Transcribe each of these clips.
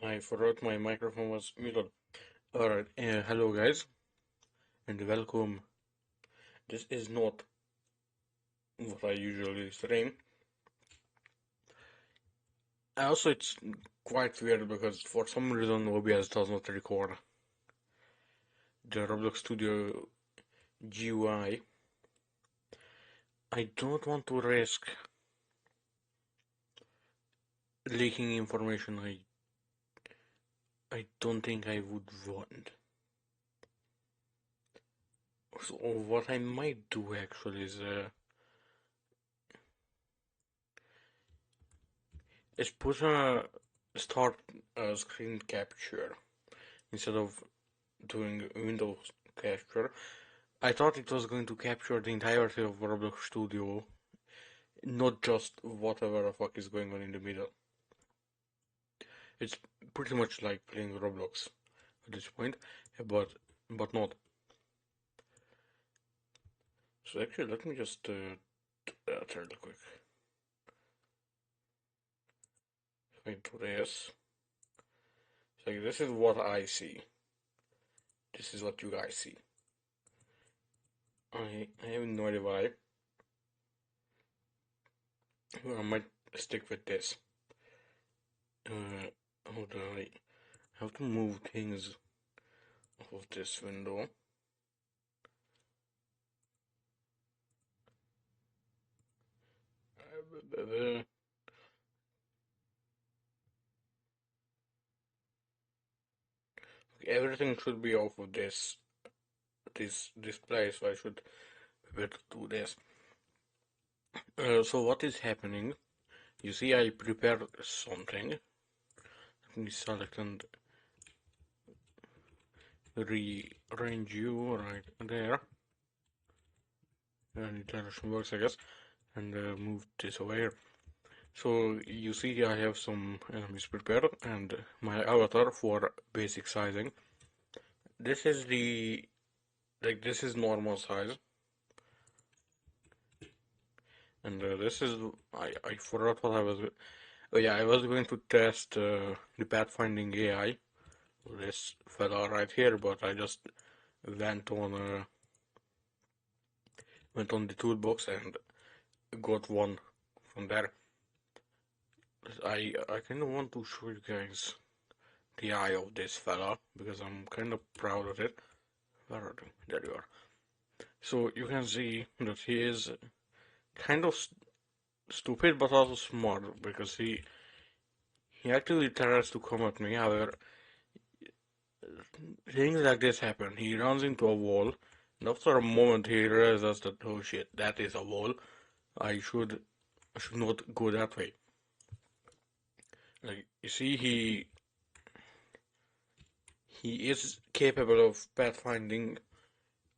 I forgot my microphone was muted. Alright, hello guys, and welcome. This is not what I usually stream. Also, it's quite weird because for some reason OBS does not record the Roblox Studio GUI. I don't want to risk leaking information I don't think I would want. So what I might do actually is put a start screen capture instead of doing Windows capture. I thought it was going to capture the entirety of Roblox Studio, not just whatever the fuck is going on in the middle. It's pretty much like playing Roblox at this point, but not. So actually, let me just do that really quick. Into this. So this is what I see. This is what you guys see. I have no idea why. I might stick with this. Hold on, I have to move things off of this window. Everything should be off of this display, so I should be able to do this. So what is happening? You see, I prepared something. Let me select and rearrange you right there. And direction works, I guess. And move this over here. So you see, I have some enemies prepared, and my avatar for basic sizing. This is this is normal size, and this is I forgot what I was. Oh yeah, I was going to test the pathfinding AI, this fella right here, but I just went on uh, went on the toolbox and got one from there. I kind of want to show you guys the eye of this fella because I'm kind of proud of it. Where are you? There you are. So you can see that he is kind of stupid but also smart because he actually tries to come at me. However, things like this happen. He runs into a wall, and after a moment he realizes that oh shit, that is a wall. I should not go that way. Like you see, he is capable of pathfinding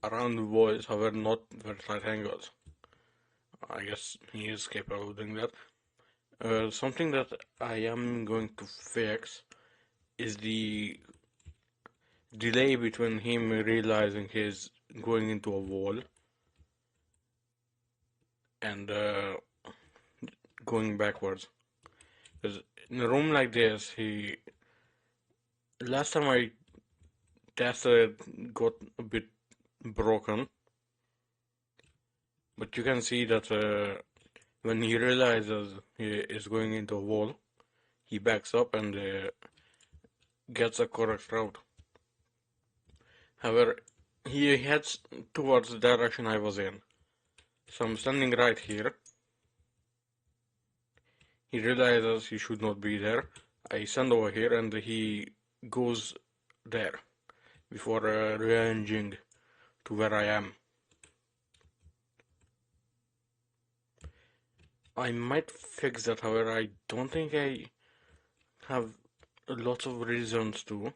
around walls, however not with right angles. I guess he is capable of doing that. Something that I am going to fix is the delay between him realizing he's going into a wall and going backwards. Because in a room like this, last time I tested it got a bit broken, but you can see that when he realizes he is going into a wall, he backs up and gets a correct route. However, he heads towards the direction I was in. So I'm standing right here. He realizes he should not be there. I stand over here and he goes there before rearranging to where I am. I might fix that, however, I don't think I have lots of reasons to,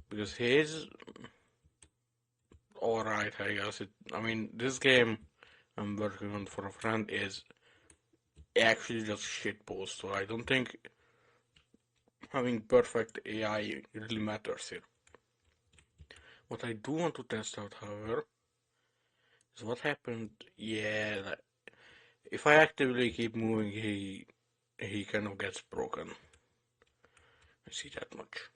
because he is alright, I guess. I mean, this game I'm working on for a friend is actually just shitpost, so I don't think having perfect AI really matters here. What I do want to test out, however, is what happened. Yeah, if I actively keep moving, he kind of gets broken. I see that much.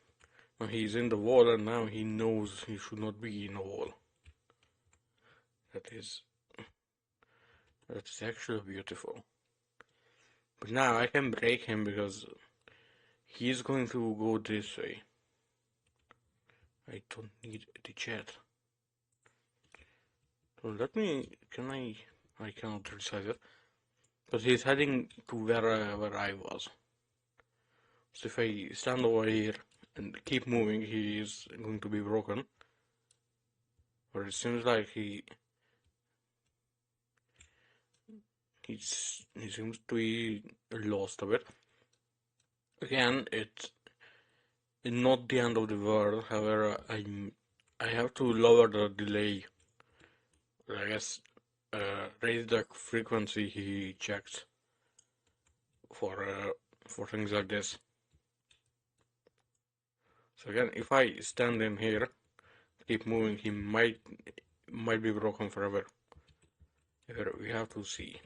Now he's in the wall, and now he knows he should not be in a wall. That is actually beautiful. But now I can break him because he's going to go this way. I don't need the chat. So let me, I cannot resize it. Because he's heading to where I was. So if I stand over here and keep moving, he is going to be broken. But it seems like he seems to be lost a bit. Again, it's not the end of the world. However, I have to lower the delay. I guess raise the frequency he checks for things like this. So again, if I stand in here, keep moving, he might be broken forever. We have to see.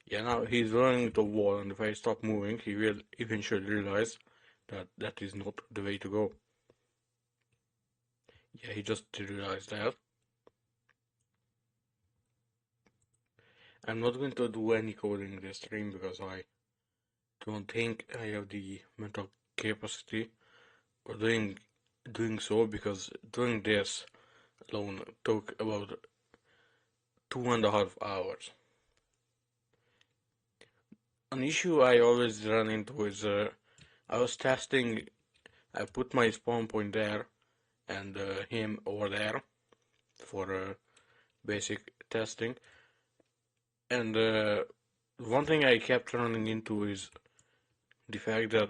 Yeah, now he's running the wall, and if I stop moving, he will eventually realize that that is not the way to go. Yeah, he just realized that. I'm not going to do any coding in this stream because I don't think I have the mental capacity for doing so, because doing this alone took about 2.5 hours. An issue I always run into is I was testing, I put my spawn point there and him over there for basic testing, and one thing I kept running into is the fact that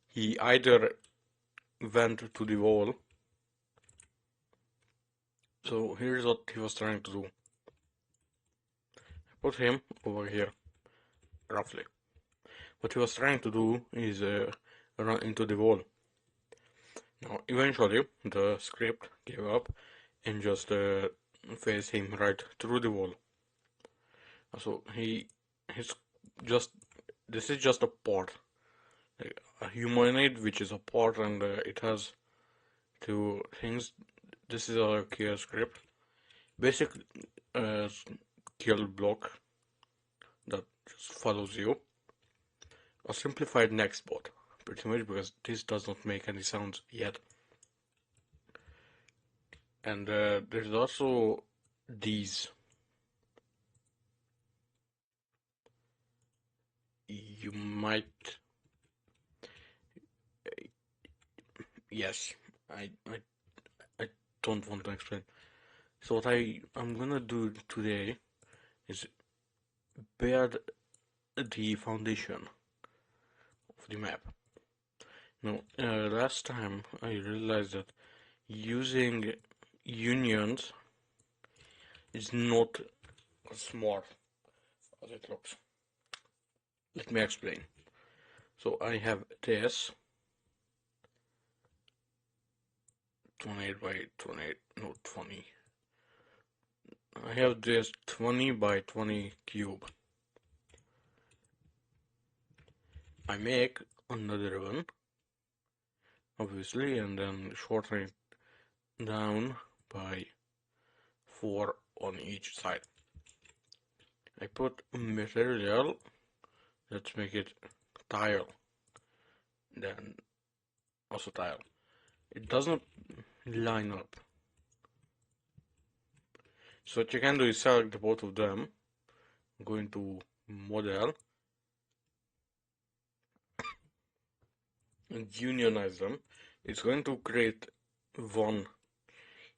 he either went to the wall. So here's what he was trying to do. I put him over here, roughly. What he was trying to do is run into the wall. Now, eventually, the script gave up and just faced him right through the wall. So he's just, this is just a part, like a humanoid which is a part, and it has two things. This is a kill script, basic kill block that just follows you. A simplified next bot, pretty much, because this does not make any sounds yet. And there's also these. You might, yes, I don't want to explain. So what I'm gonna do today is build the foundation of the map. Now, last time I realized that using unions is not as smart as it looks. Let me explain. So I have this 28 by 28, no 20. I have this 20 by 20 cube. I make another one, obviously, and then shorten it down by 4 on each side. I put material, let's make it tile, then also tile. It doesn't line up. So what you can do is select both of them, go into model, and unionize them. It's going to create one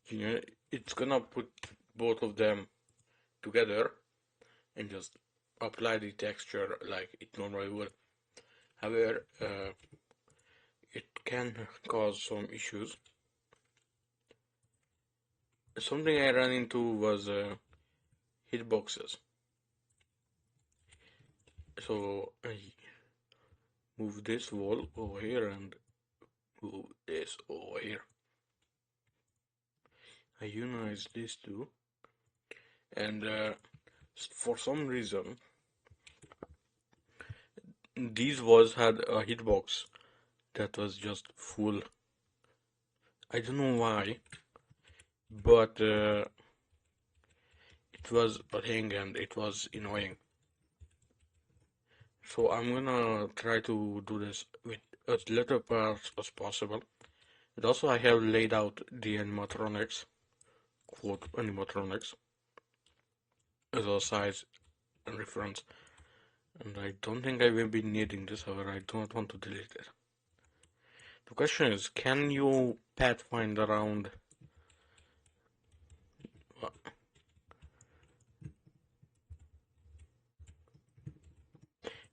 union. It's gonna put both of them together and just apply the texture like it normally would. However, it can cause some issues. Something I ran into was hitboxes. So I move this wall over here and move this over here. I unionize these two, and for some reason these walls had a hitbox that was just full. I don't know why, but it was a thing and it was annoying. So I'm gonna try to do this with as little parts as possible. And also I have laid out the animatronics, quote animatronics, as a size and reference. And I don't think I will be needing this, however I do not want to delete it. The question is, can you pathfind around...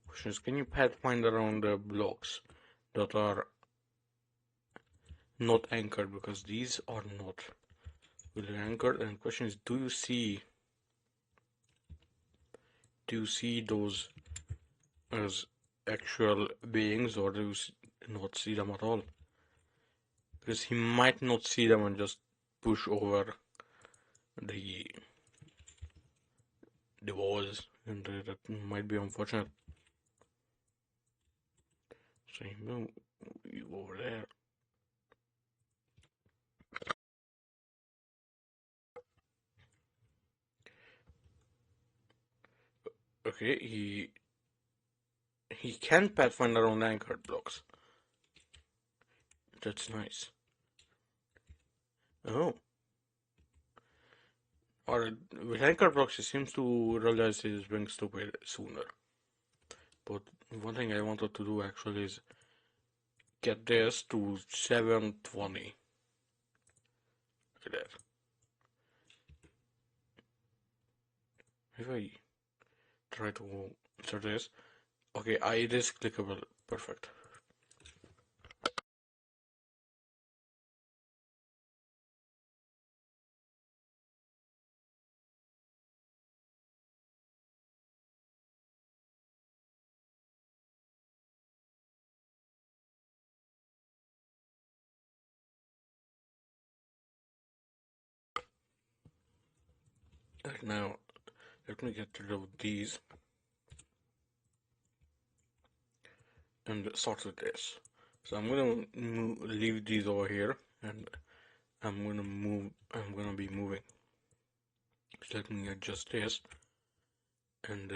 Question is, can you pathfind around the blocks that are not anchored, because these are not really anchored. And the question is, do you see those as actual beings, or do you not see them at all? Because he might not see them and just push over the walls, and that might be unfortunate. So you move you over there. Okay, he can pathfind around anchored blocks. That's nice. Oh. Or with anchored blocks, he seems to realize he's being stupid sooner. But one thing I wanted to do actually is get this to 720. Look at that. If I try to insert this, okay, it is clickable. Perfect. Right now, let me get rid of these and start with this. So I'm gonna leave these over here, and I'm gonna be moving. So let me adjust this and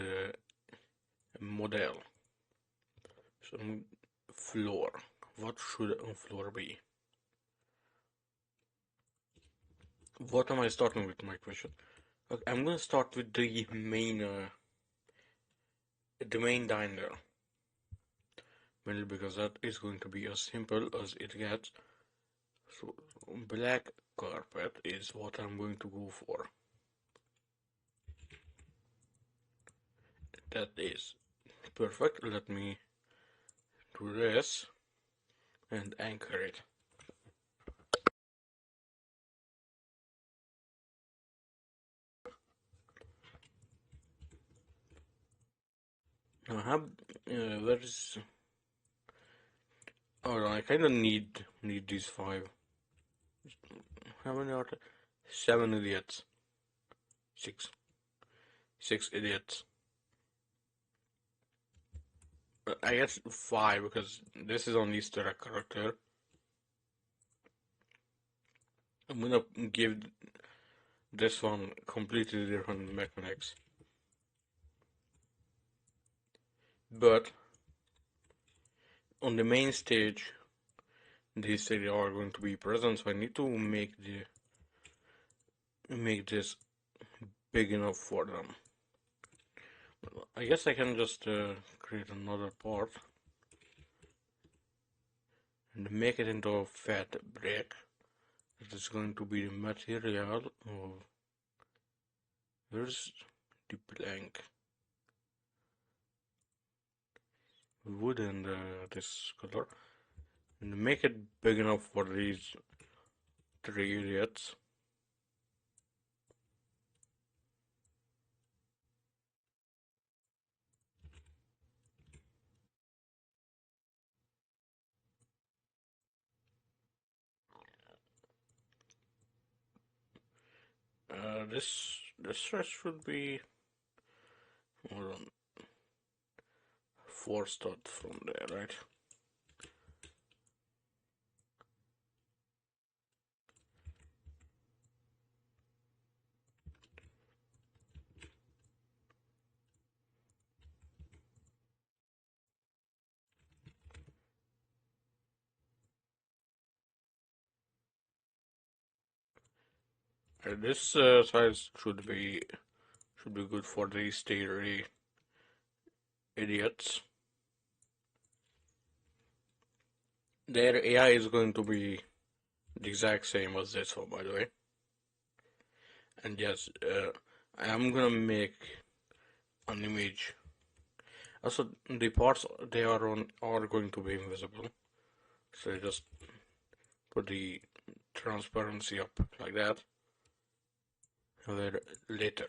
model. So floor. What should a floor be? What am I starting with? My question. Okay, I'm gonna start with the main diner. Mainly because that is going to be as simple as it gets. So black carpet is what I'm going to go for. That is perfect. Let me do this and anchor it. Now I have where is... Oh, I kind of need these 5. How many are there? 7 idiots. 6 idiots. I guess 5 because this is only Easter egg character. I'm gonna give this one completely different mechanics. But on the main stage, these 3 are going to be present, so I need to make this big enough for them. I guess I can just create another part and make it into a fat brick. It is going to be the material of... Where's the plank? Wood and this color. And make it big enough for these 3 idiots. This rest should be... Hold on. 4 start from there, right? This size should be good for these theory idiots. Their AI is going to be the exact same as this one, by the way. And yes, I am gonna make an image. Also, the parts they are on are going to be invisible. So just put the transparency up like that. Later,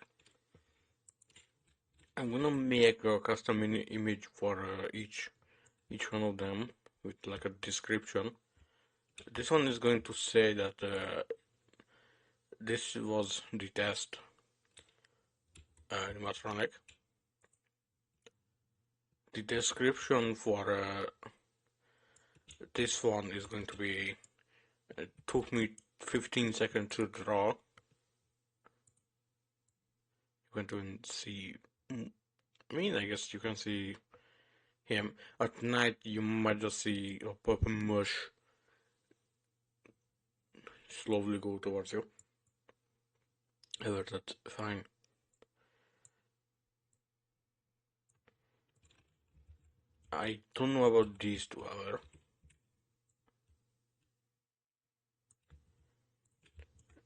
I'm gonna make a custom image for each one of them with like a description. This one is going to say that this was the test animatronic. The description for this one is going to be it took me 15 seconds to draw. You're going to see, I guess you can see him. At night you might just see a purple mush slowly go towards you. However, that's fine. I don't know about these two, however.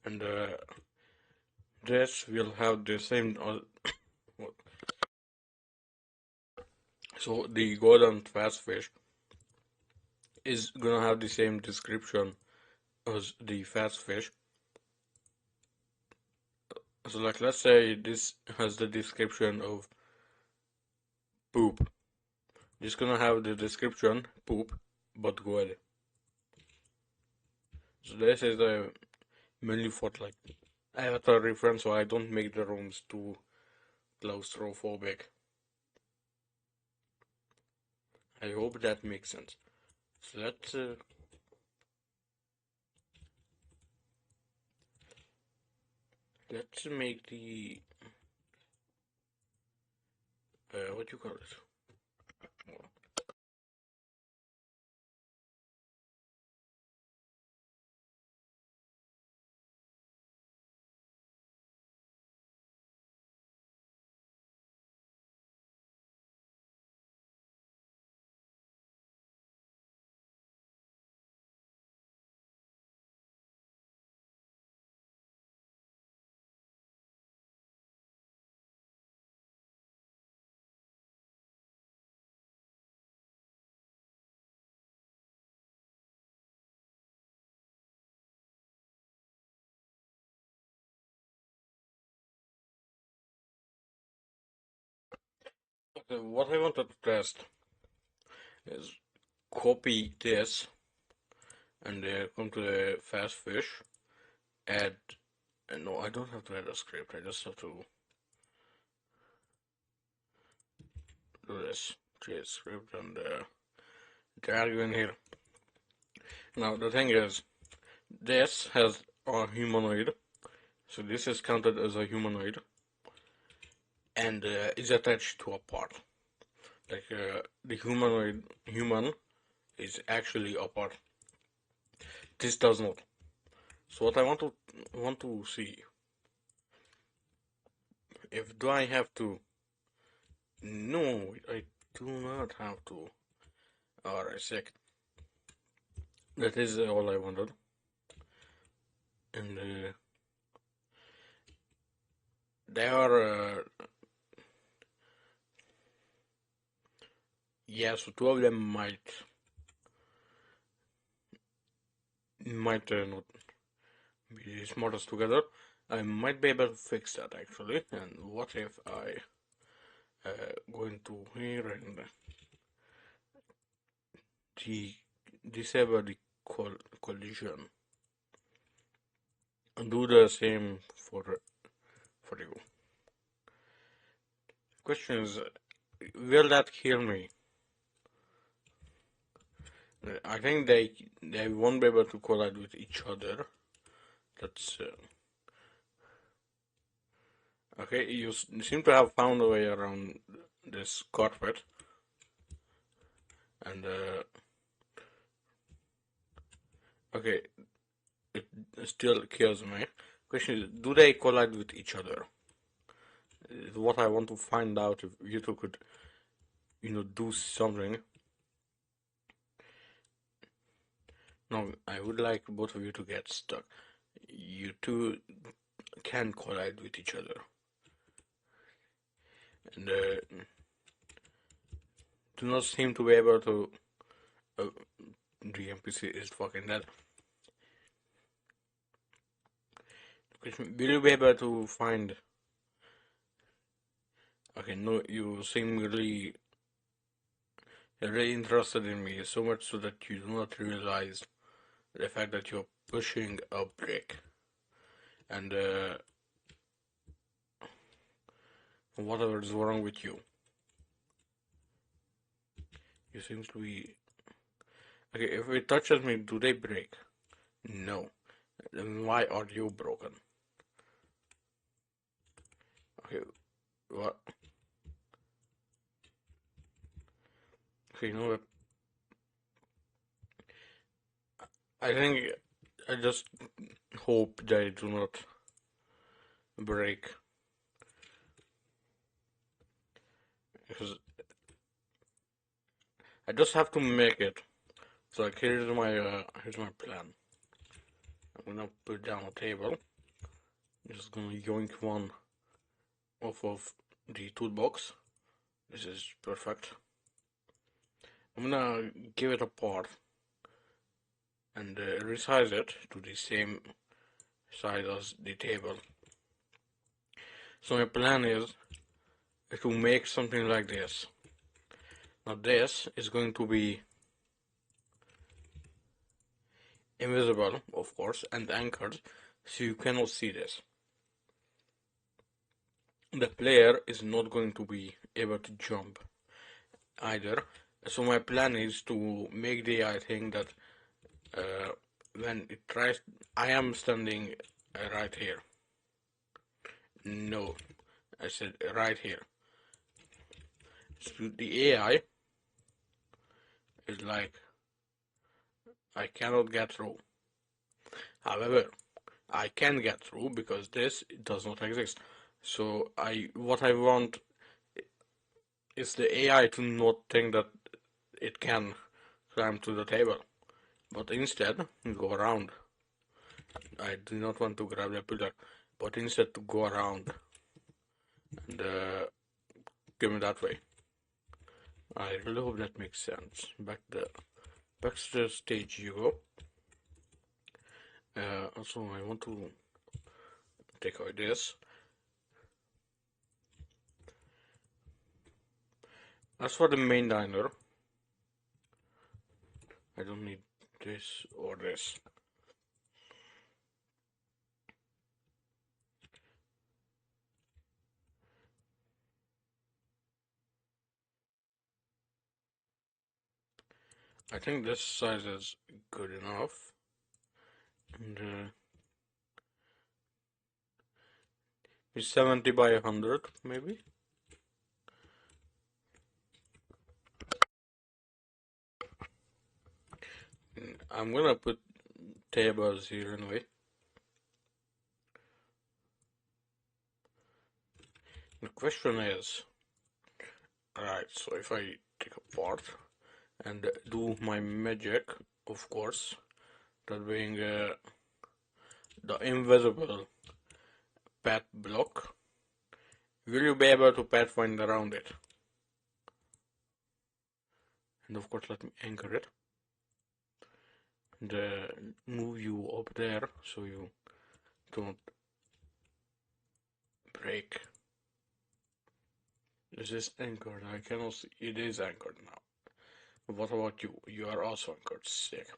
And this will have the same. So the golden fast fish is gonna have the same description as the fast fish. So like let's say this has the description of poop. This gonna have the description poop but good. So this is the mainly for like avatar reference, so I don't make the rooms too claustrophobic. I hope that makes sense. So let's make the what you call it? Okay, what I wanted to test is copy this and come to the fast fish, add, no, I don't have to add a script, I just have to do this, create script and drag you in here. Now the thing is, this has a humanoid, so this is counted as a humanoid and is attached to a part. Like the human is actually a part. This does not. So what I want to see, if do I have to? No, I do not have to. Alright, sick. That is all I wanted. And they are yeah, so two of them might not be the smartest together. I might be able to fix that actually. And what if I go into here and disable the collision and do the same for you. Question is, will that kill me? I think they won't be able to collide with each other. That's okay. You seem to have found a way around this carpet, and okay, it still kills me. Question is, do they collide with each other? Is what I want to find out if you two could, do something. No, I would like both of you to get stuck. You two can collide with each other. And do not seem to be able to. Uh, the NPC is fucking dead. Will you be able to find? Okay, no, you seem really interested in me, so much so that you do not realize the fact that you're pushing a brick. And whatever is wrong with you. You seem to be. Okay, if it touches me, do they break? No. Then why are you broken? Okay, what? Okay, you know what? I think I just hope they do not break. Because I just have to make it. So like here's my plan. I'm gonna put down a table. I'm just gonna yoink one off of the toolbox. This is perfect. I'm gonna give it a part and resize it to the same size as the table. So my plan is to make something like this. Now this is going to be invisible, of course, and anchored, so you cannot see this. The player is not going to be able to jump either. So my plan is to make the AI think that when it tries, I am standing right here. No, I said right here. So the AI is like, I cannot get through. However, I can get through because this does not exist. So what I want is the AI to not think that it can climb to the table, but instead go around. I do not want to grab the pillar, but instead to go around and give me that way. I really hope that makes sense. Back to the stage you go. Also, I want to take out this. As for the main diner, I don't need this or this. I think this size is good enough. And it's 70 by 100, maybe. I'm gonna put tables here anyway. The question is, alright, so if I take apart and do my magic, of course, that being the invisible path block, will you be able to pathfind around it? And of course, let me anchor it and move you up there so you don't break. This is anchored. I cannot see. It is anchored now. What about you? You are also anchored. Sick.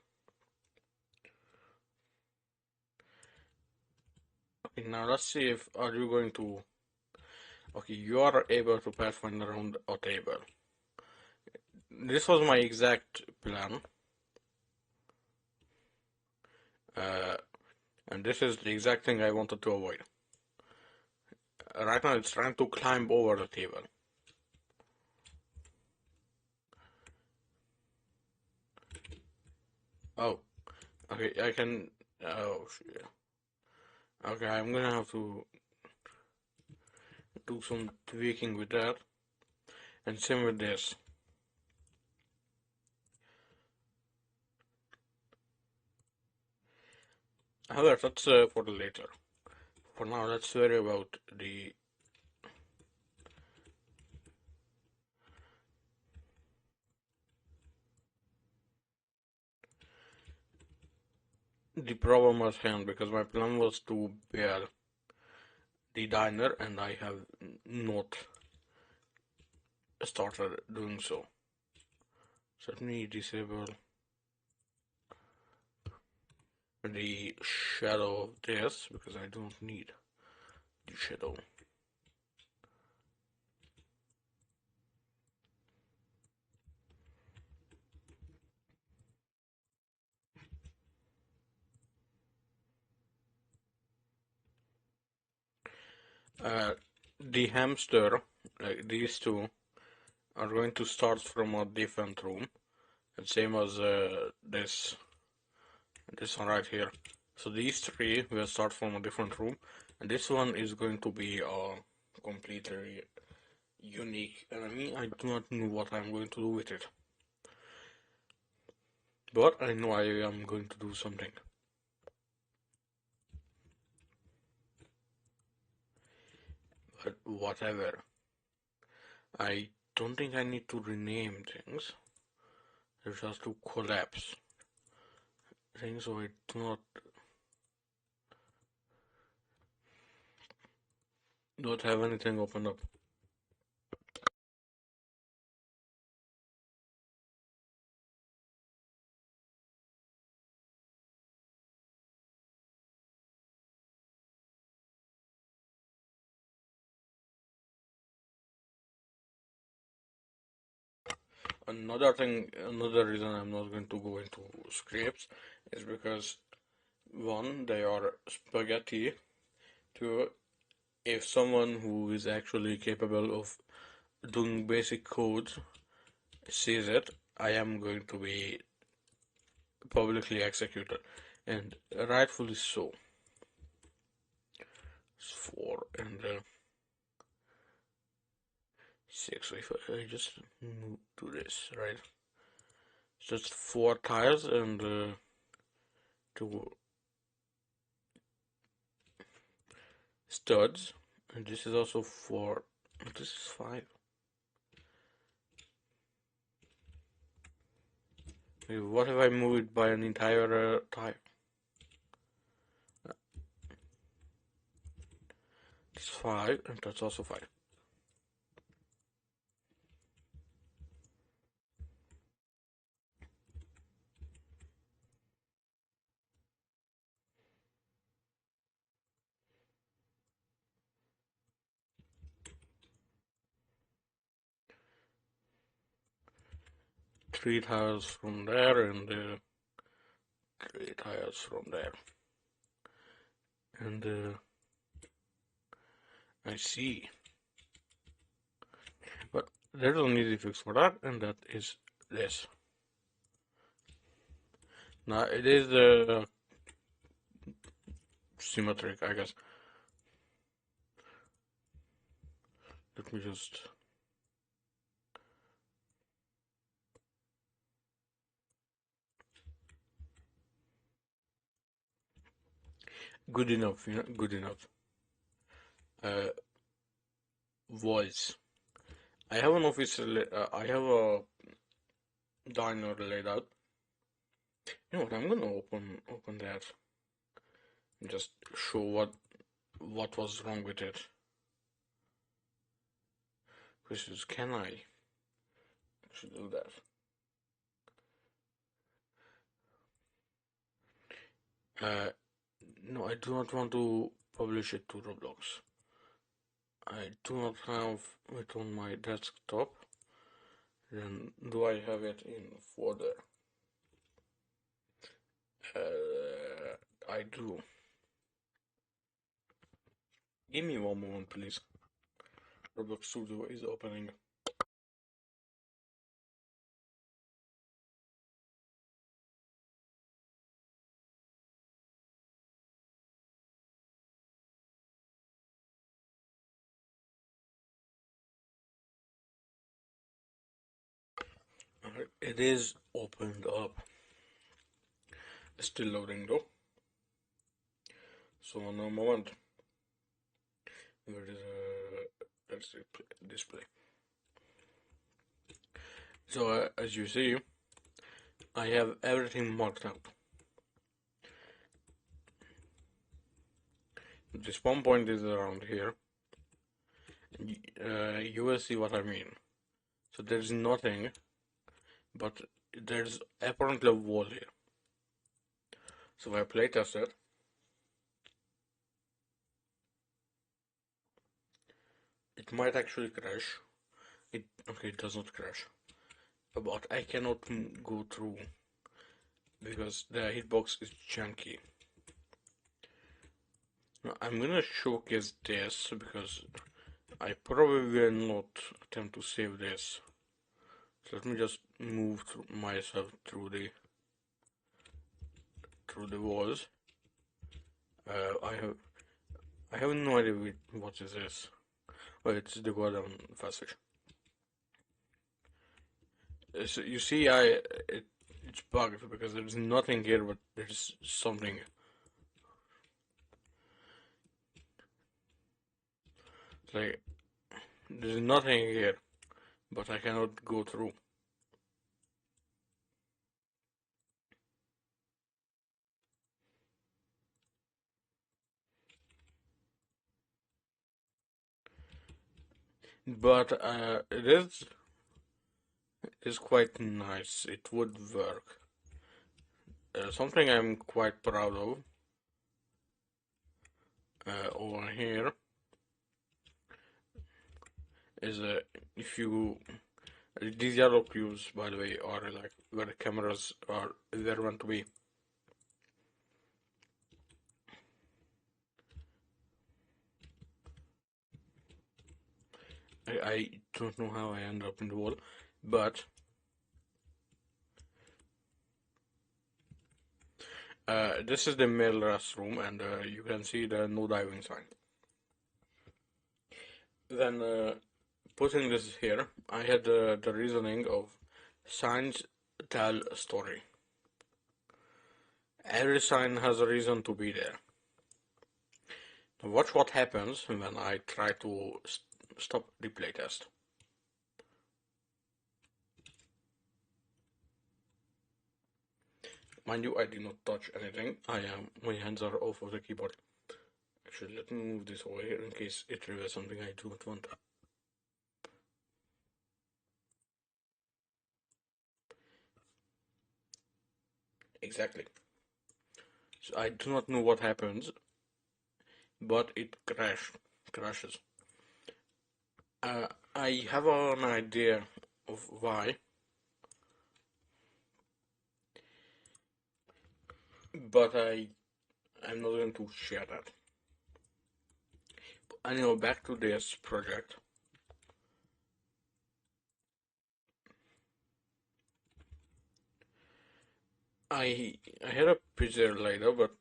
Okay, now let's see if are you going to. Okay, you are able to pathfind around a table. This was my exact plan. And this is the exact thing I wanted to avoid. Right now it's trying to climb over the table. Oh, okay, I can. Oh, Okay, I'm gonna have to do some tweaking with that, and same with this. However, that's for the later. For now, let's worry about the problem at hand, because my plan was to build the diner, and I have not started doing so. So let me disable the shadow of this, because I don't need the shadow. The hamster, like these two, are going to start from a different room, and same as this one right here. So these three will start from a different room, and this one is going to be a completely unique enemy. I do not know what I'm going to do with it, but I know I am going to do something. But whatever. I don't think I need to rename things. I just have to collapse things so I do not have anything open up. Another reason I'm not going to go into scripts is because one, they are spaghetti. Two, if someone who is actually capable of doing basic code sees it, I am going to be publicly executed, and rightfully so. It's 4 and 6. So if I just do this, right? It's just 4 tiles and 2 studs, and this is also 4. This is 5. What if I move it by an entire tile? It's 5, and that's also 5. 3 tiles from there and 3 tiles from there. And I see. But there's an easy fix for that, and that is this. Now it is symmetric, I guess. Let me just. Good enough, good enough. Voice. I have an office. I have a diner laid out. You know what? I'm gonna open that and just show what was wrong with it. Question is, can I actually do that? No, I do not want to publish it to Roblox. I do not have it on my desktop. Then do I have it in folder? I do. Give me one moment, please. Roblox Studio is opening. It is opened up. Still loading though. So in a moment, where is let's display. So as you see, I have everything marked out. The spawn point is around here. You will see what I mean. So there's nothing, but there's apparently a wall here. So if I play test it, it might actually crash. Okay, it does not crash, but I cannot go through because the hitbox is chunky. Now, I'm gonna showcase this because I probably will not attempt to save this. So let me just move myself through the walls. I have no idea what is this. Oh, it's the golden passage. So you see, it's bugged because there's nothing here, but there's something. It's like there's nothing here, but I cannot go through. But it is quite nice. It would work. Something I'm quite proud of over here is if you these yellow cubes, by the way, are like where the cameras are where meant to be. I don't know how I end up in the wall, but this is the male restroom, and you can see the no diving sign. Then putting this here, I had the reasoning of signs tell a story. Every sign has a reason to be there. Now watch what happens when I try to stop the playtest. Mind you, I did not touch anything. My hands are off of the keyboard. Actually, let me move this over here in case it reveals something I do not want. Exactly. So I do not know what happens, but it crashes. I have an idea of why, but I'm not going to share that. Anyway, back to this project. I had a picture later, but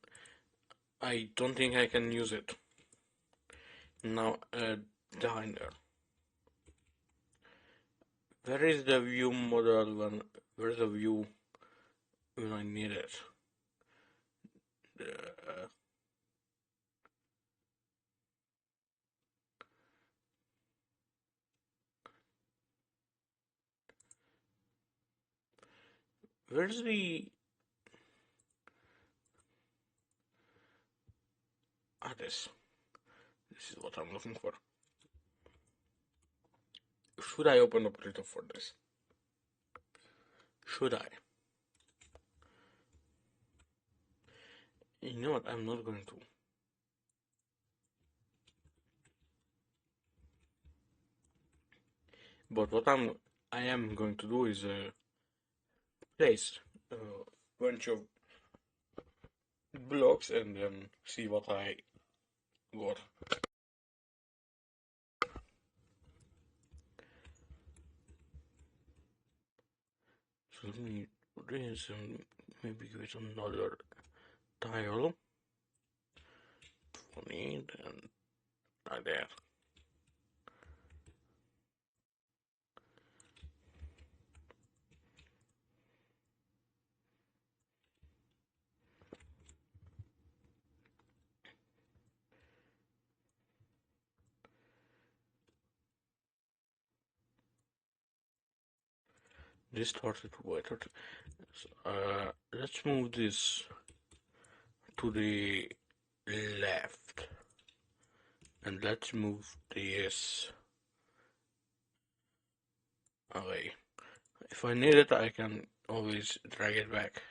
I don't think I can use it now. Down there. Where is the view model where's the view when I need it? Where's the this is what I'm looking for. Should I open operator for this? Should I? You know what? I'm not going to. But what I am going to do is place a bunch of blocks and then see what I got. So let me put this and maybe give it another tile. 20 and like that. Distorted by 30. Let's move this to the left, and let's move this away. If I need it, I can always drag it back.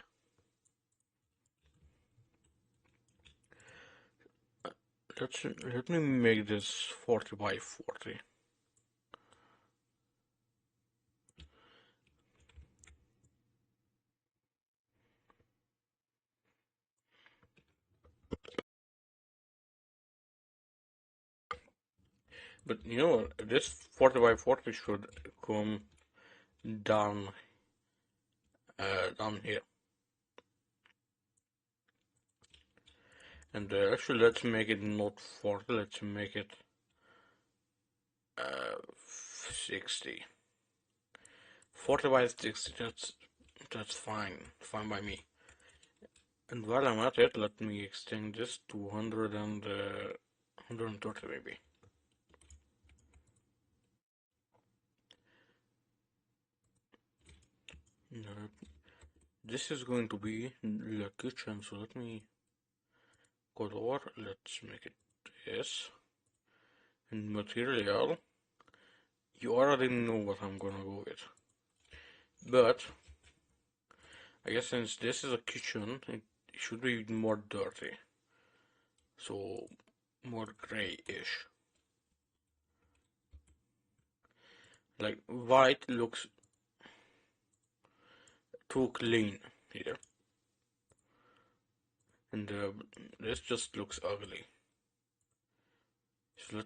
Let me make this 40 by 40. But you know what? This 40 by 40 should come down, down here. And actually, let's make it not 40. Let's make it 60. 40 by 60. That's fine by me. And while I'm at it, let me extend this to 100 and 130 maybe. This is going to be the kitchen, so let me go over. Let's make it this. And material, you already know what I'm gonna go with. But I guess since this is a kitchen, it should be more dirty. So more grayish. Like white looks too clean here. And this just looks ugly. So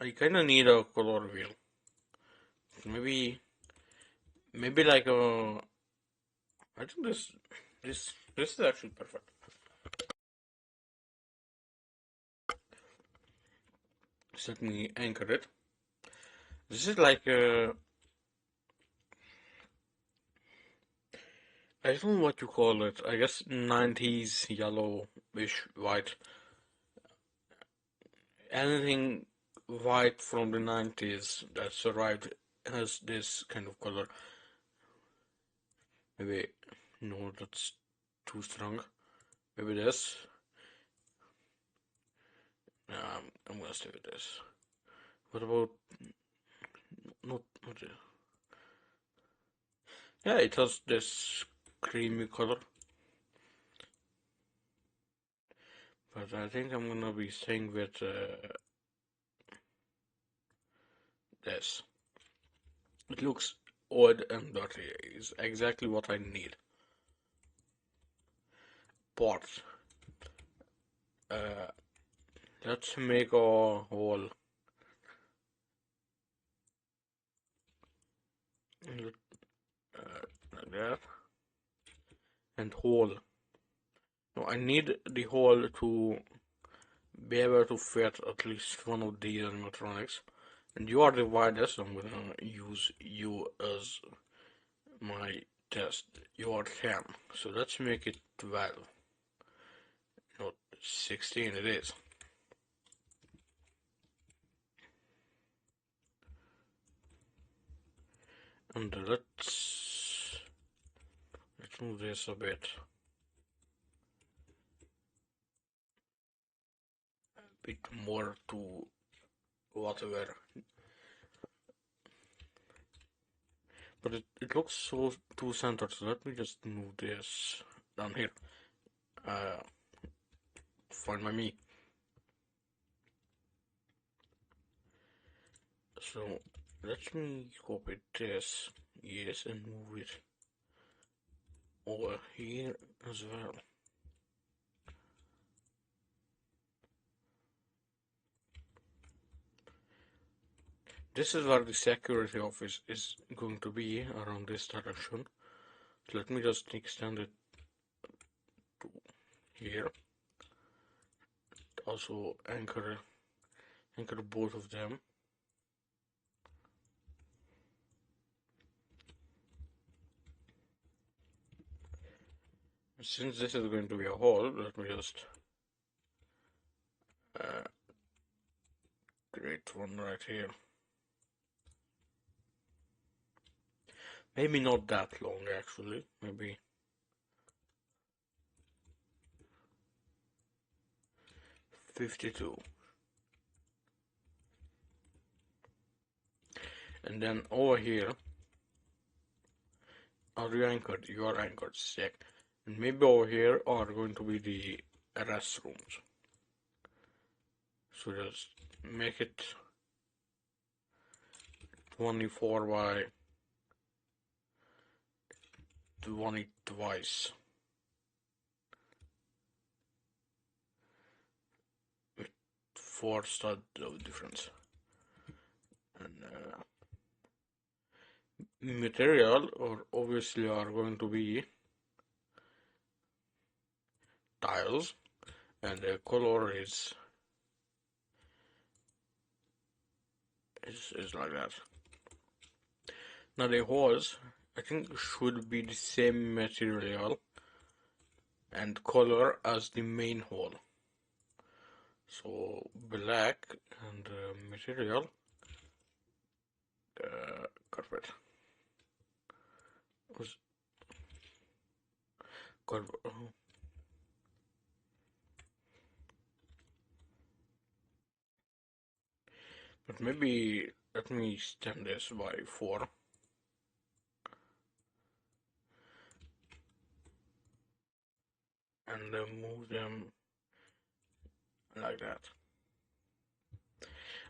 I kinda need a color wheel. Maybe like a, I think this is actually perfect. So let me anchor it. This is like I don't know what you call it. I guess 90s yellowish white. Anything white from the 90s that's arrived has this kind of color. Maybe, no, that's too strong. Maybe this. I'm gonna stay with this. What about, not this. Yeah, it has this creamy color. But I think I'm gonna be staying with this. It looks odd and dirty. It's exactly what I need. Pots. Let's make a hole. Like that. And hole. Now I need the hole to be able to fit at least one of these animatronics. And you are the widest, so I'm gonna use you as my test. You are 10. So let's make it 12. Not 16 it is. And let's move this a bit. A bit more to whatever. But it looks so too centered, so let me just move this down here. Fine by me. So let me copy this, yes, and move it over here as well. This is where the security office is going to be, around this direction. So let me just extend it to here. Also anchor both of them. Since this is going to be a hole, let me just create create one right here. Maybe not that long actually, maybe 52. And then over here, are you anchored? You are anchored, sick. And maybe over here are going to be the restrooms. So just make it 24 by 20 twice. With 4 studs of difference. And material or obviously are going to be tiles, and the color is like that. Now the holes, I think, should be the same material and color as the main hole. So black and material carpet. Carpet. But maybe let me extend this by 4. And move them like that.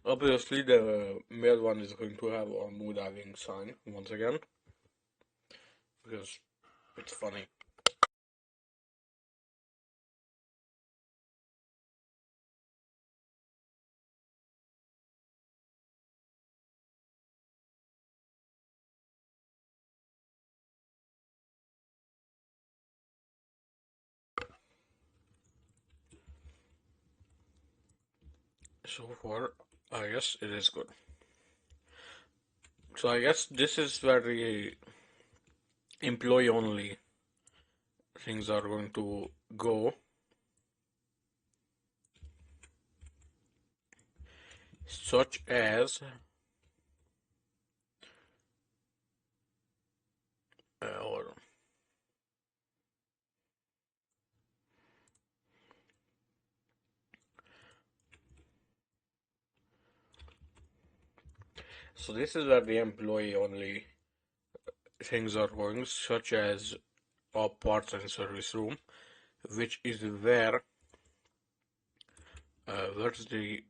Obviously, the male one is going to have a mood having sign once again, because it's funny. So far, I guess it is good. So I guess this is where the employee only things are going to go. Such as or so this is where the employee only things are going, such as a parts and service room, which is where where's the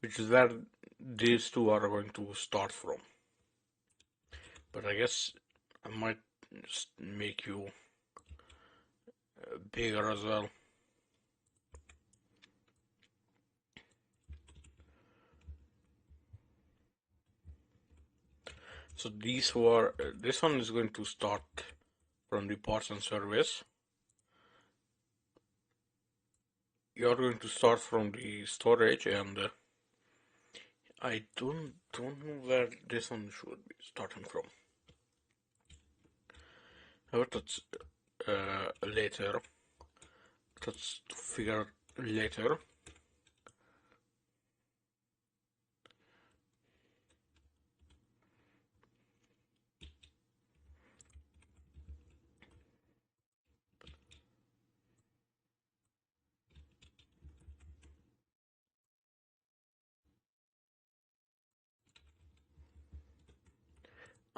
which is where these two are going to start from. But I guess I might just make you bigger as well. So these were this one is going to start from the parts and service. You're going to start from the storage, and I don't know where this one should be starting from. However, that's later. That's to figure later.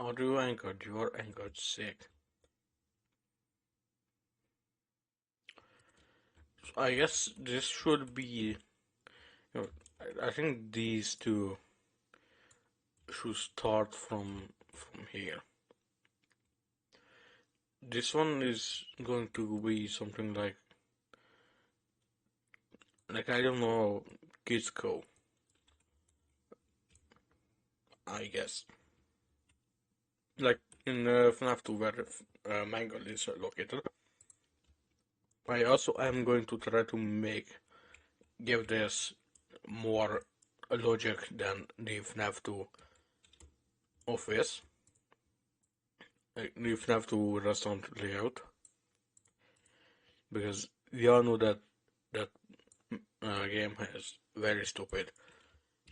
Are you anchored? You are anchored, sick. So I guess this should be. I think these two should start from here. This one is going to be something like I don't know, Kids Co. I guess. Like in FNAF 2 where Mangle is located. I also am going to try to give this more logic than the FNAF 2 office. Like the FNAF 2 restaurant layout. Because we all know that game is very stupid.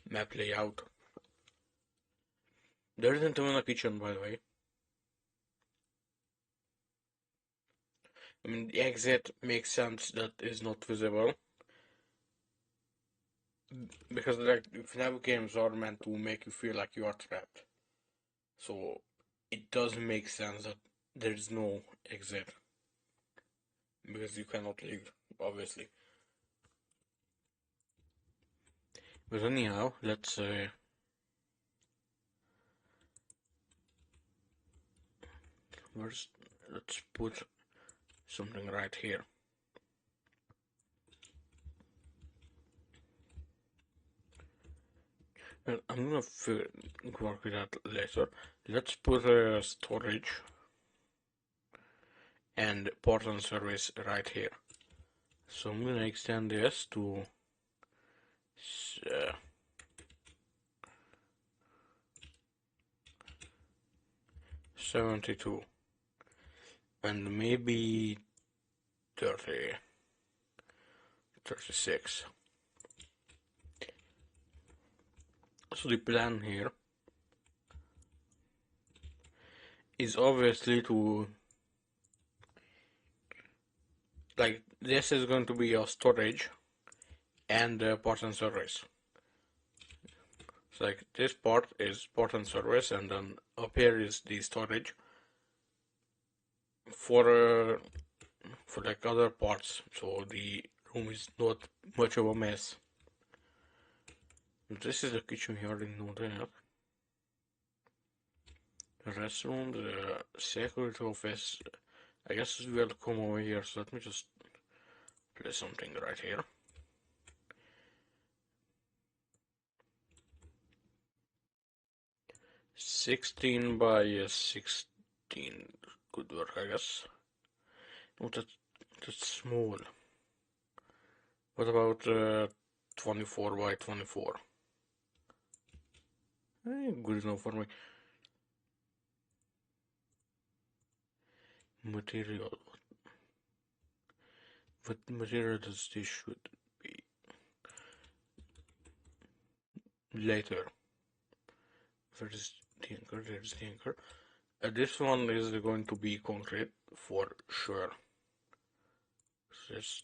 map layout. There isn't even a kitchen, by the way. I mean, the exit makes sense that is not visible. Because like FNAF games are meant to make you feel like you are trapped. So it does make sense that there is no exit. Because you cannot leave, obviously. But anyhow, let's let's put something right here. And I'm gonna work with that later. Let's put a storage and port on service right here. So I'm gonna extend this to 72 and maybe 36. So the plan here is obviously to, like, this is going to be your storage and port and service. So like this part is port and service, and then up here is the storage for like other parts, so the room is not much of a mess. This is the kitchen, we already know that. The restroom, the security office, I guess we'll come over here, so let me just place something right here. 16 by 16 could work, I guess. Oh, that's small. What about 24 by 24? Good enough for me. Material. What material does this should be? Later. There's the anchor, there's the anchor. This one is going to be concrete for sure. This.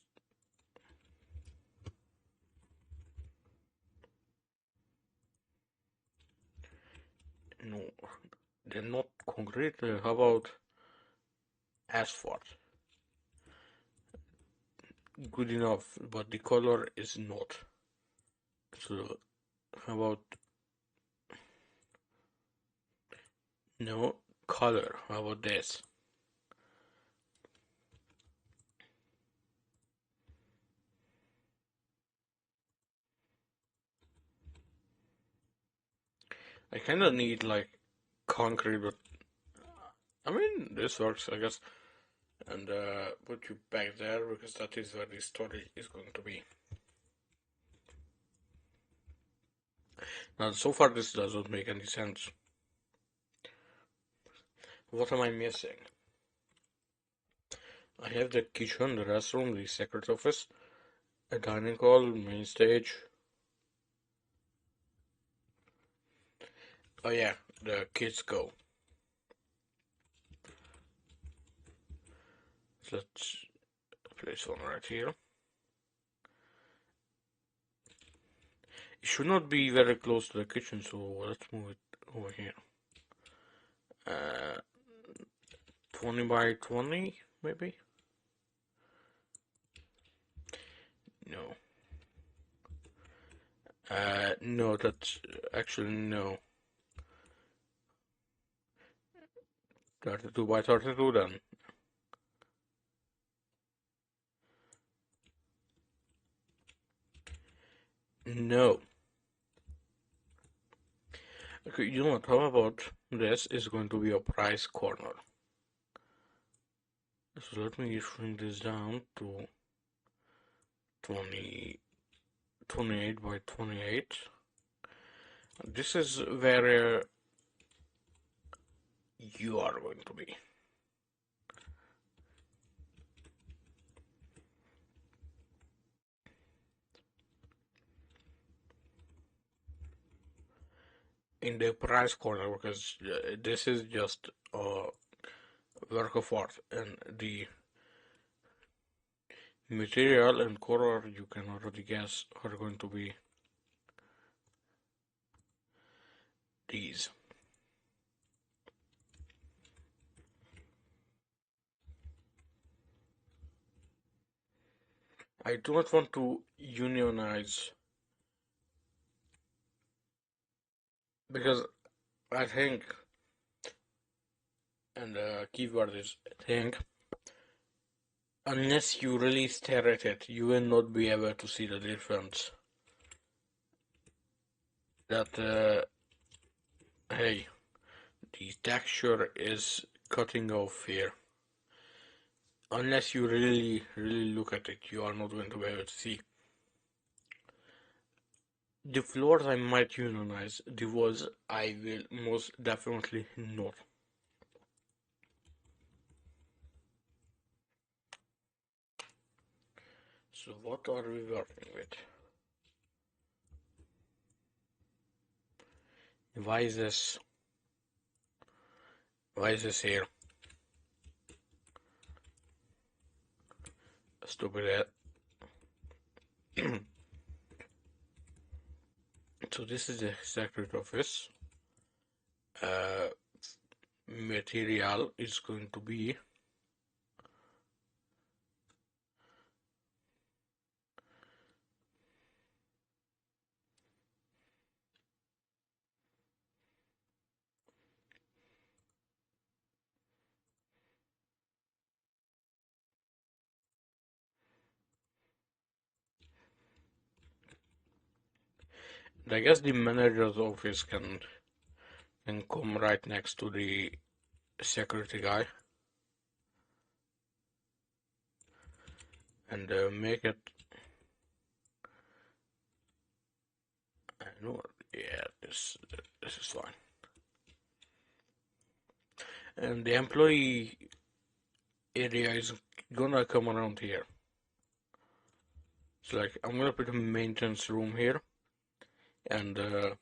No, they're not concrete. How about asphalt? Good enough, but the color is not. So, how about no color? How about this? I kind of need like concrete, but I mean this works, I guess. And put you back there because that is where the storage is going to be. Now, so far this doesn't make any sense. What am I missing? I have the kitchen, the restroom, the secret office, a dining hall, main stage. Oh yeah, the kids go. So let's place one right here. It should not be very close to the kitchen, so let's move it over here. 20 by 20, maybe? No. No, that's actually no. 32 by 32 then. No. Okay, you know what? How about this is going to be a price corner? So let me shrink this down to 28 by 28. This is where you are going to be. in the price corner because this is just a work of art, and the material and color you can already guess are going to be these. I do not want to unionize because I think, and the keyword is think, unless you really stare at it, you will not be able to see the difference. That, hey, the texture is cutting off here. Unless you really, really look at it, you are not going to be able to see. The floors I might unionize, the walls I will most definitely not. So what are we working with? Why is this? Why is this here? Stupid. So this is the executive office. Material is going to be I guess the manager's office can come right next to the security guy and make it. I know, yeah, this is fine. And the employee area is gonna come around here. So like I'm gonna put a maintenance room here and the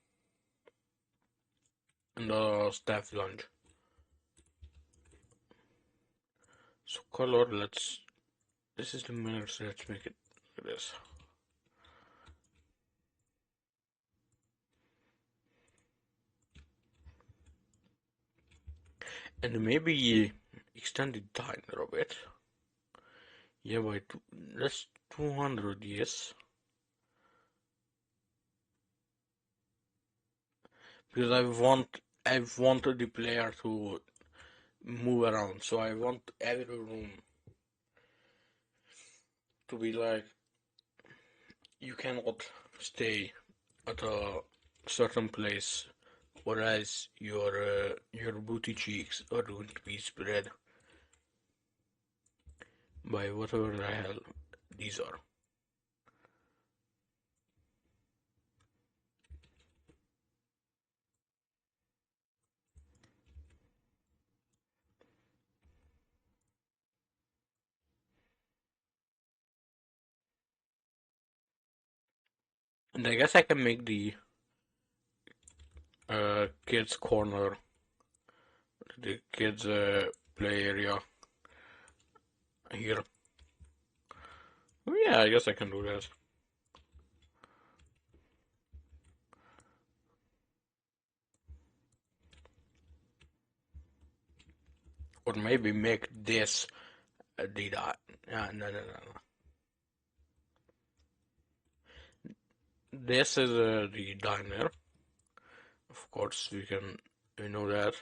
staff lounge. So color, this is the mirror, so let's make it like this. And maybe extend the diner a bit. Yeah, by that's 200, yes. Because I want the player to move around, so I want every room to be like you cannot stay at a certain place, whereas your booty cheeks are going to be spread by whatever the hell these are. And I guess I can make the kids corner, the kids play area here. Oh, yeah, I guess I can do that. Or maybe make this the dot. No. This is the diner. Of course, we know that.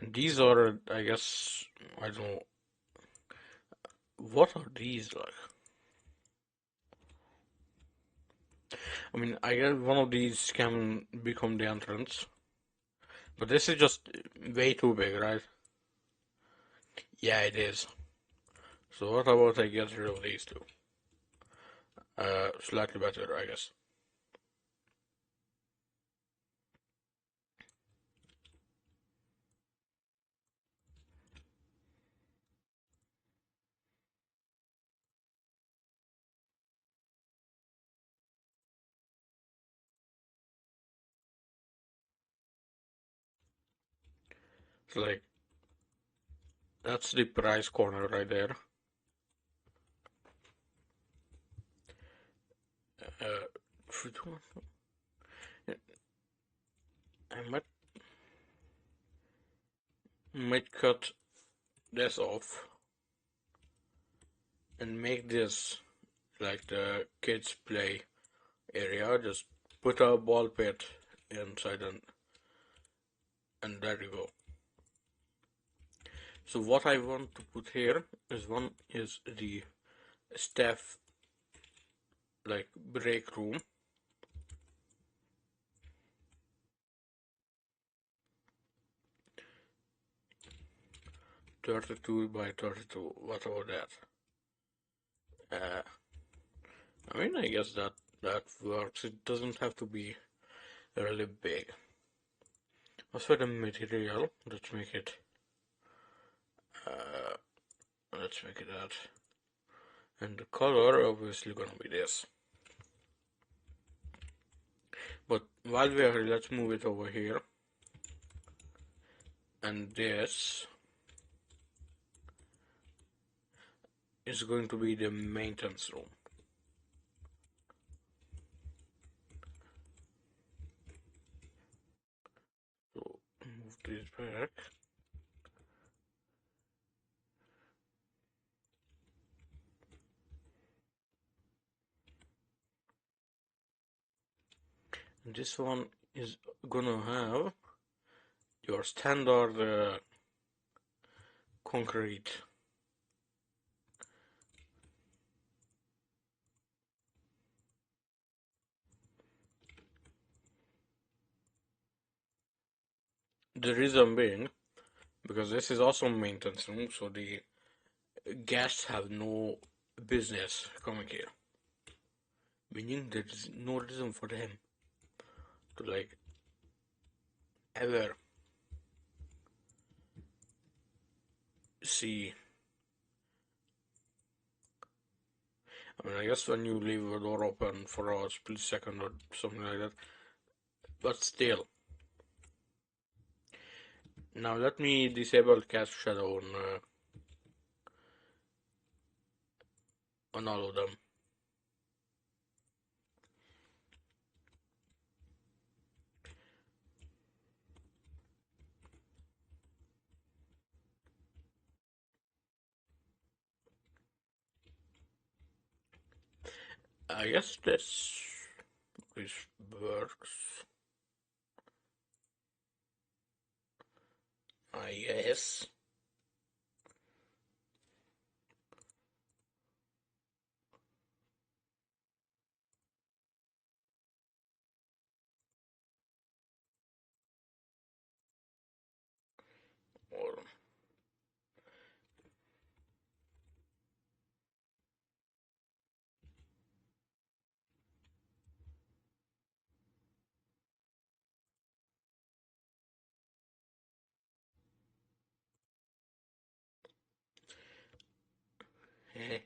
And these are, I guess, I don't know. What are these like? I mean, I guess one of these can become the entrance. But this is just way too big, right? Yeah, it is. So what about I get rid of these two? Slightly better, I guess. like that's the price corner right there. I might cut this off and make this like the kids play area. Just put a ball pit inside, and there you go. So what I want to put here is the staff like break room. (32 by 32). What about that? I mean, I guess that works. It doesn't have to be really big. As for the material, let's make it that, and the color obviously gonna be this. But while we are here, let's move it over here, and this is going to be the maintenance room. So move this back. And this one is gonna have your standard concrete. The reason being, because this is also maintenance room, so the guests have no business coming here. Meaning there is no reason for them to like ever see. I mean, I guess when you leave a door open for a split second or something like that, but still. Now let me disable cast shadow on all of them. I guess this works. I guess. Or eh.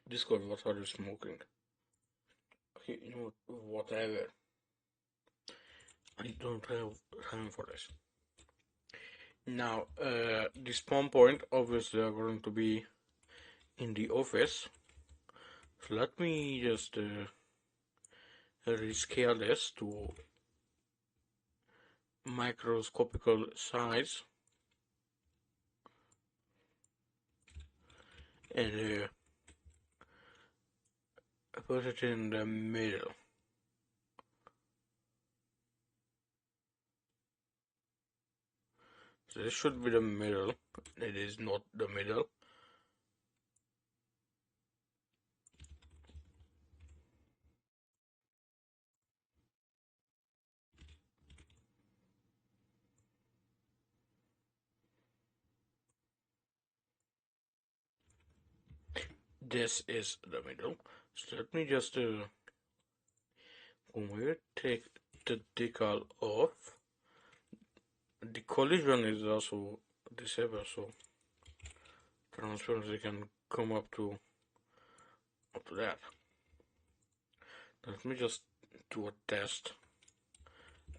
Discord, what are you smoking? Okay, you know what, whatever. I don't have time for this. Now, the spawn point obviously are going to be in the office. So let me just rescale this to microscopical size and put it in the middle. So this should be the middle. It is not the middle. This is the middle. So let me just When we take the decal off, the collision is also disabled, so transparency can come up to that. Let me just do a test.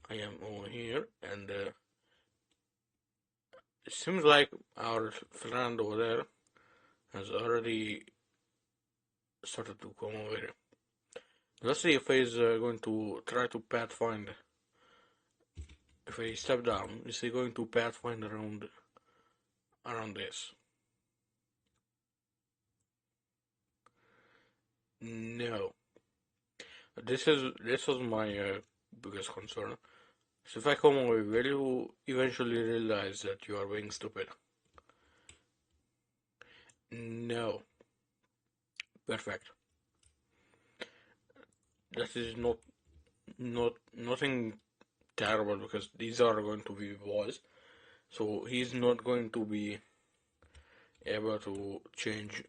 I am over here, and it seems like our friend over there has already started to come over here. Let's see if he's going to try to pathfind. If I step down, is he going to pathfind around this? No. This was my biggest concern. So if I come away, will you eventually realize that you are being stupid? No. Perfect. That is nothing terrible because these are going to be walls. So he's not going to be able to change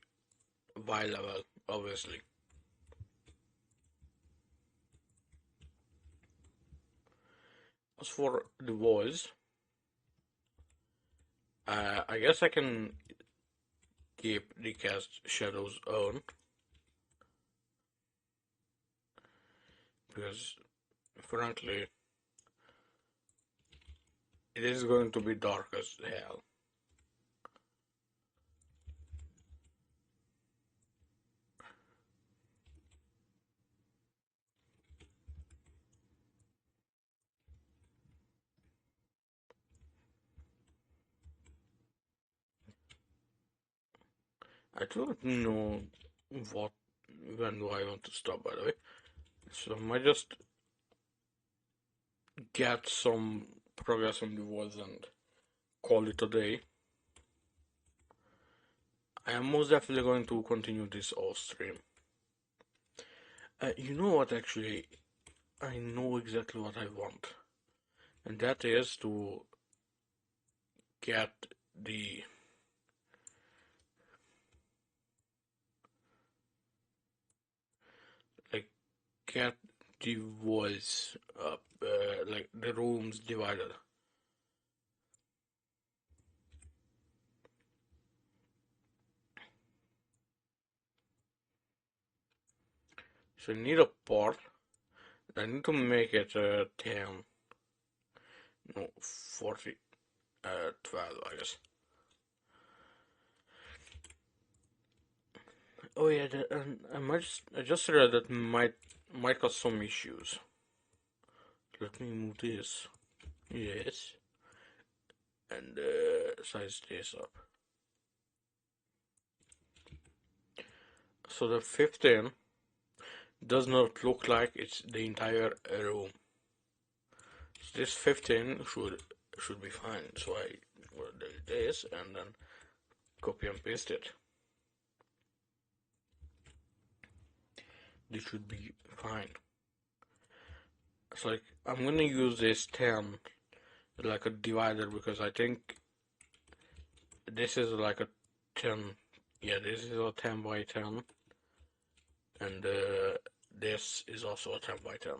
Y level, obviously. As for the walls, I guess I can keep the cast shadows on because frankly it is going to be dark as hell. I don't know what when do I want to stop, by the way. So I might just get some progress on the walls and call it a day. I am most definitely going to continue this off stream. You know what, actually, I know exactly what I want, and that is to get the like get the walls up, like the rooms divided. So I need a part. I need to make it 10, no, 40, 12, I guess. Oh yeah, I just read that might cause some issues. Let me move this. Yes, and size this up. So the 15 does not look like it's the entire room. So this 15 should be fine. So I will delete this and then copy and paste it. This should be fine. So like I'm gonna use this 10 like a divider because I think this is like a 10. Yeah, this is a 10 by 10, and this is also a 10 by 10.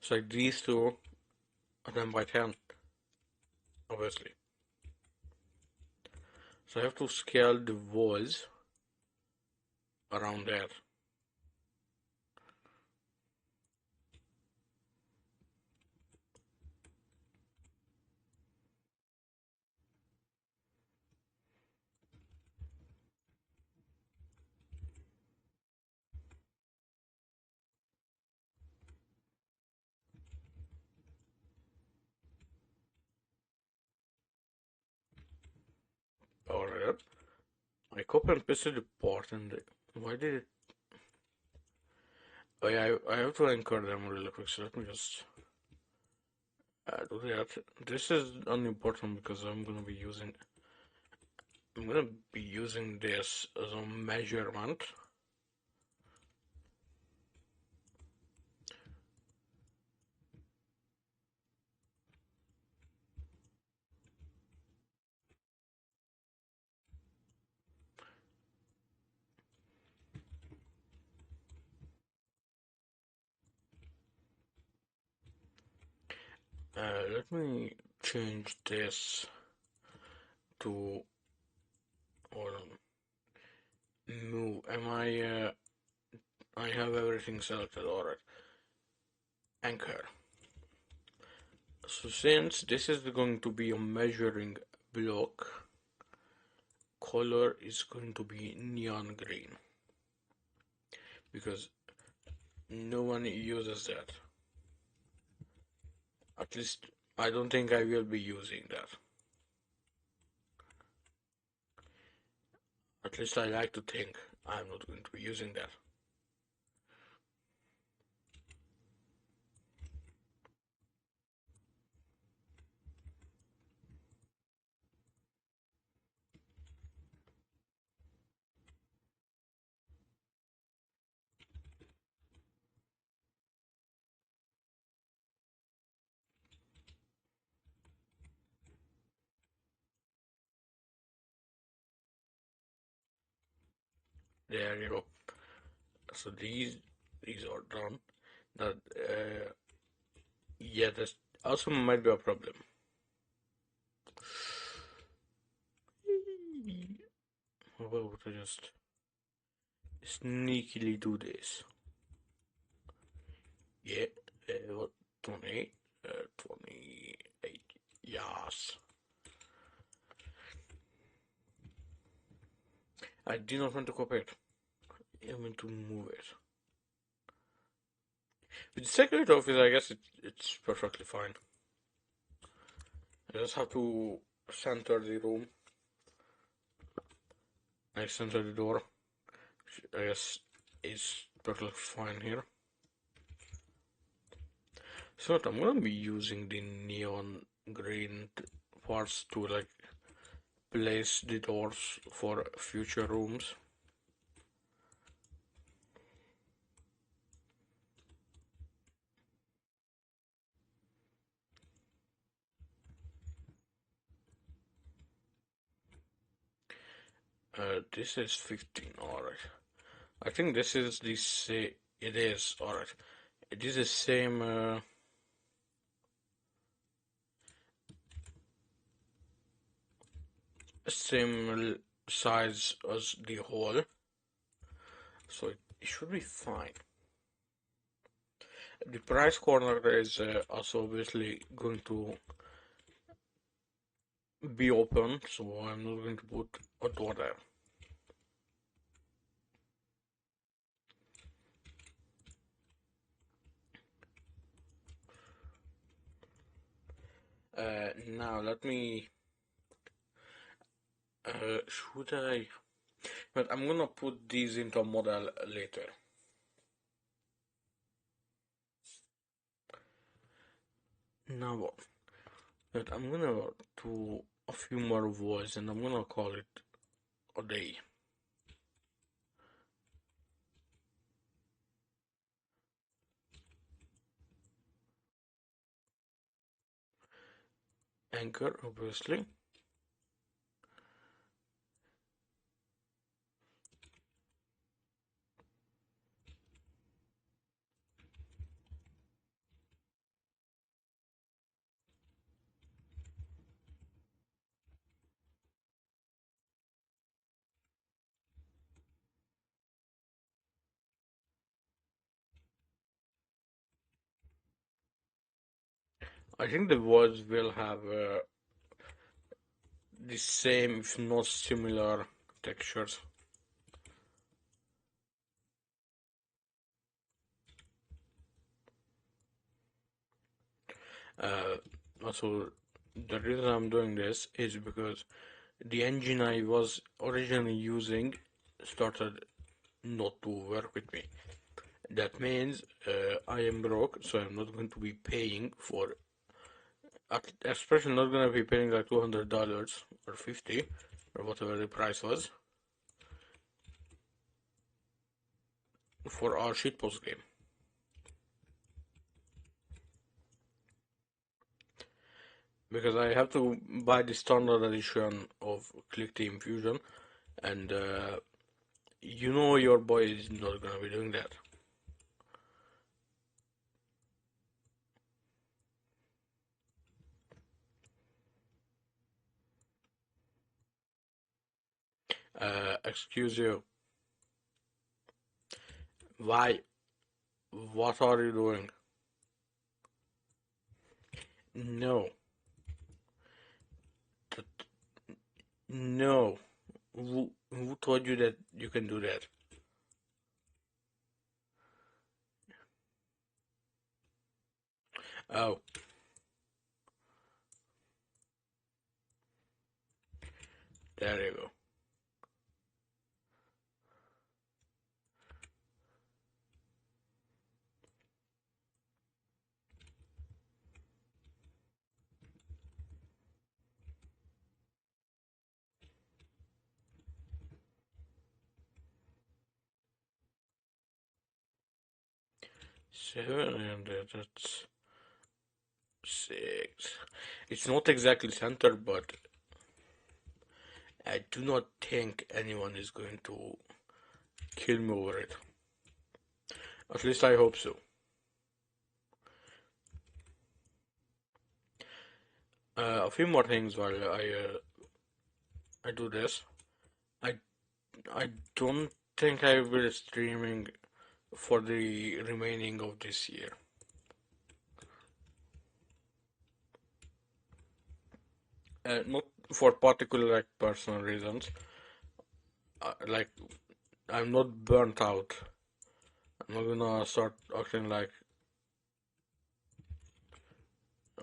So like these two are 10 by 10, obviously. So I have to scale the walls around that. Alright. I copy and pasted the part and why did it? Oh yeah, I have to anchor them really quick, so let me just do that. This is unimportant because I'm gonna be using this as a measurement. Let me change this to, hold on, move. I have everything selected, alright. Anchor. So since this is going to be a measuring block, color is going to be neon green because no one uses that. At least I don't think I will be using that. At least I like to think I'm not going to be using that. There you go. So these are done. That yeah, that also might be a problem. How about I just sneakily do this? Yeah, what 28, 28. Yes. I did not want to copy it. I meant to move it. With the second office, I guess it's perfectly fine. I just have to center the room. I center the door. I guess it's perfectly fine here. So I'm gonna be using the neon green parts to like place the doors for future rooms. This is 15, alright. I think this is the same. It is, alright. It is the same size as the hole, so it should be fine. The price corner is also obviously going to be open, so I'm not going to put a door there. Now let me. Should I? But I'm gonna put these into a model later. Now what? But I'm gonna do a few more walls and I'm gonna call it a day. Anchor, obviously. I think the walls will have the same, if not similar, textures. Also, the reason I'm doing this is because the engine I was originally using started not to work with me. That means I am broke, so I'm not going to be paying for, especially not going to be paying like $200 or 50 or whatever the price was for our shitpost game. Because I have to buy the standard edition of Click Team Fusion, and you know your boy is not gonna be doing that. Excuse you. Why? What are you doing? No. Th- No. Who told you that you can do that? Oh, there you go. Seven and that's six. It's not exactly centered, but I do not think anyone is going to kill me over it. At least I hope so. A few more things while I do this. I I don't think I will be streaming for the remaining of this year. Not for particular like personal reasons. Like I'm not burnt out. I'm not gonna start acting like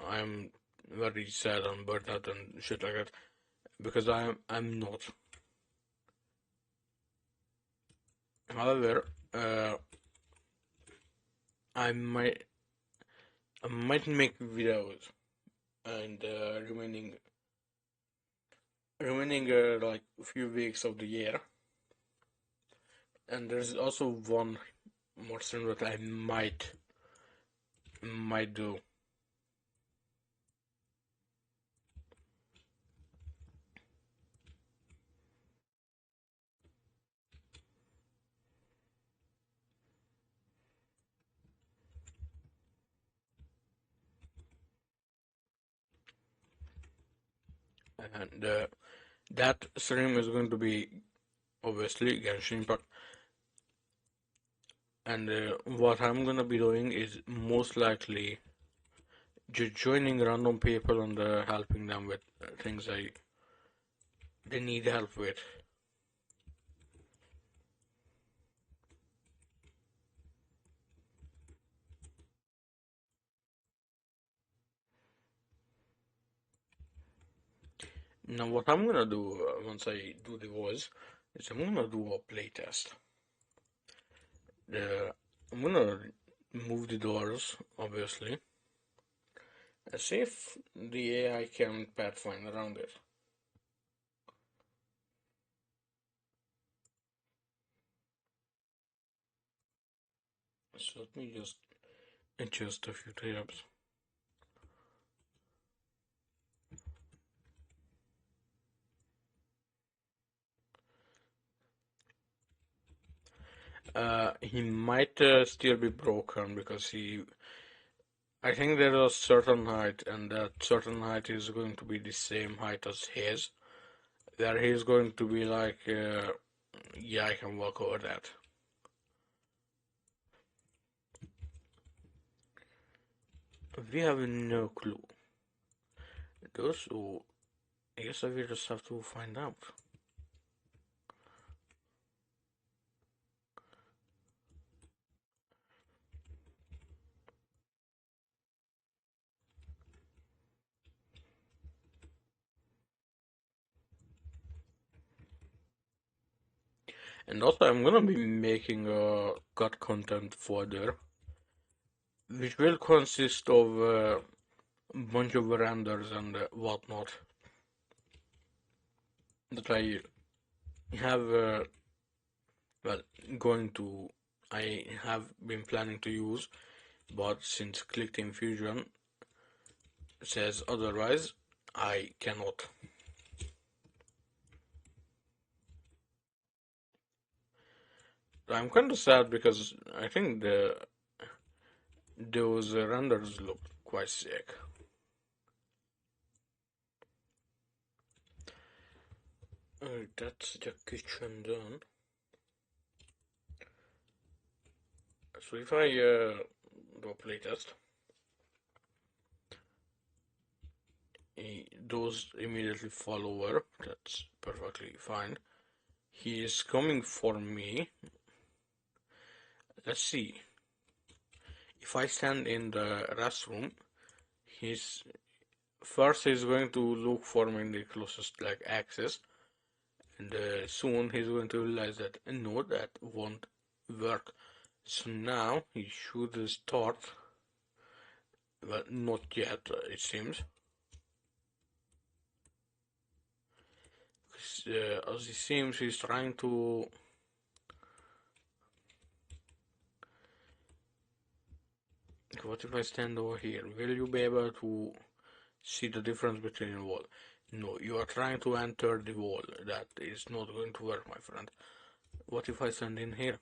I'm very sad and burnt out and shit like that because I'm not. However, I might I might make videos and remaining like a few weeks of the year. And there's also one more stream that I might do. And that stream is going to be obviously Genshin Impact. And what I'm gonna be doing is most likely just joining random people and helping them with things they need help with. Now, what I'm gonna do once I do the voice is I'm gonna do a playtest. I'm gonna move the doors, obviously, and see if the AI can pathfind around it. So let me just adjust a few tabs. He might still be broken because I think there is a certain height, and that certain height is going to be the same height as his. That he's going to be like, yeah, I can walk over that. We have no clue. Those who, I guess we just have to find out. And also, I'm gonna be making a cut content folder, which will consist of a bunch of renders and whatnot that I have, well, going to, I have been planning to use, but since Clicked Infusion says otherwise, I cannot. I'm kind of sad because I think those renders look quite sick. That's the kitchen done. So if I do a playtest, those immediately fall over. That's perfectly fine. He is coming for me. Let's see. If I stand in the restroom, he's first he's going to look for me in the closest like access, and soon he's going to realize that no, that won't work. So now he should start. Well, not yet, it seems. As it seems, he's trying to. What if I stand over here? Will you be able to see the difference between the wall? No, you are trying to enter the wall. That is not going to work, my friend. What if I stand in here?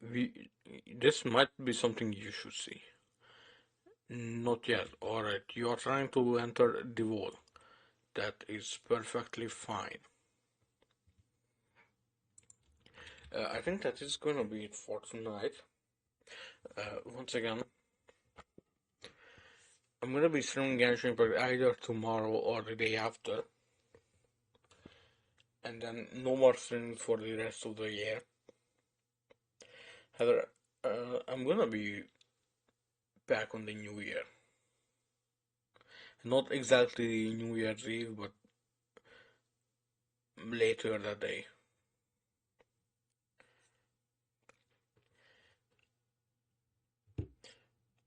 We, this might be something you should see. Not yet. Alright, you are trying to enter the wall. That is perfectly fine. I think that is gonna be it for tonight. Once again, I'm gonna be streaming Genshin Impact either tomorrow or the day after. And then no more streaming for the rest of the year. However, I'm gonna be back on the new year. Not exactly New Year's Eve, but later that day.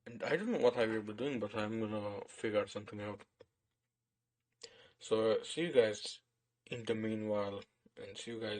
And I don't know what I will be doing, but I'm gonna figure something out. So, see you guys in the meanwhile, and see you guys